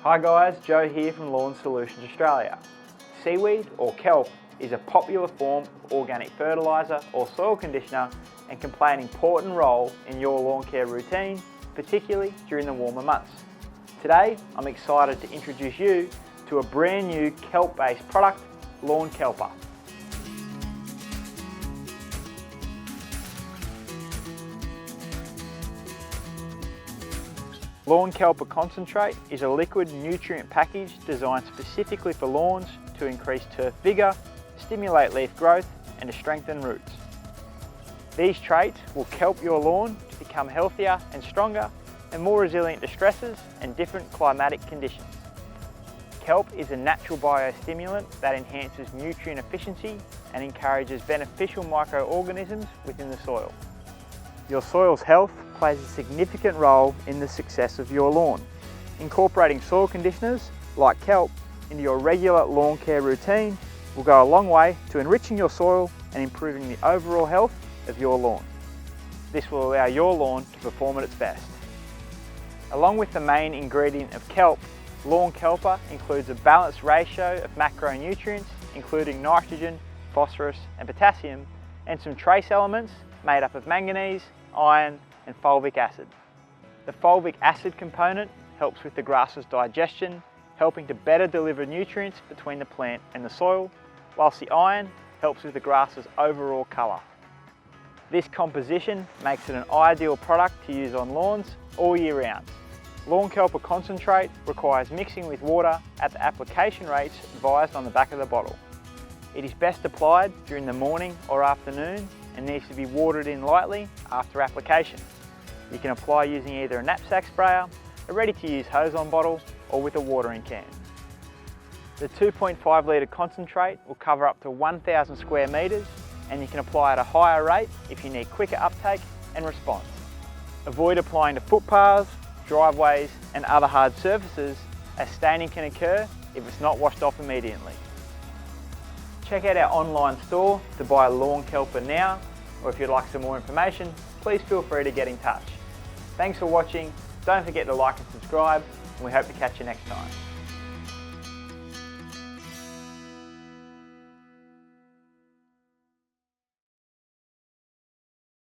Hi guys, Joe here from Lawn Solutions Australia. Seaweed or kelp is a popular form of organic fertiliser or soil conditioner and can play an important role in your lawn care routine, particularly during the warmer months. Today I'm excited to introduce you to a brand new kelp-based product, Lawn Kelper. Lawn Kelper Concentrate is a liquid nutrient package designed specifically for lawns to increase turf vigour, stimulate leaf growth and to strengthen roots. These traits will kelp your lawn to become healthier and stronger and more resilient to stresses and different climatic conditions. Kelp is a natural biostimulant that enhances nutrient efficiency and encourages beneficial microorganisms within the soil. Your soil's health plays a significant role in the success of your lawn. Incorporating soil conditioners like kelp into your regular lawn care routine will go a long way to enriching your soil and improving the overall health of your lawn. This will allow your lawn to perform at its best. Along with the main ingredient of kelp, Lawn Kelper includes a balanced ratio of macronutrients including nitrogen, phosphorus and potassium, and some trace elements made up of manganese, iron and fulvic acid. The fulvic acid component helps with the grass's digestion, helping to better deliver nutrients between the plant and the soil, whilst the iron helps with the grass's overall colour. This composition makes it an ideal product to use on lawns all year round. Lawn Kelper Concentrate requires mixing with water at the application rates advised on the back of the bottle. It is best applied during the morning or afternoon and needs to be watered in lightly after application. You can apply using either a knapsack sprayer, a ready-to-use hose-on bottle or with a watering can. The 2.5 litre concentrate will cover up to 1,000 square metres and you can apply at a higher rate if you need quicker uptake and response. Avoid applying to footpaths, driveways and other hard surfaces as staining can occur if it's not washed off immediately. Check out our online store to buy Lawn Kelper now, or if you'd like some more information, please feel free to get in touch. Thanks for watching, don't forget to like and subscribe, and we hope to catch you next time.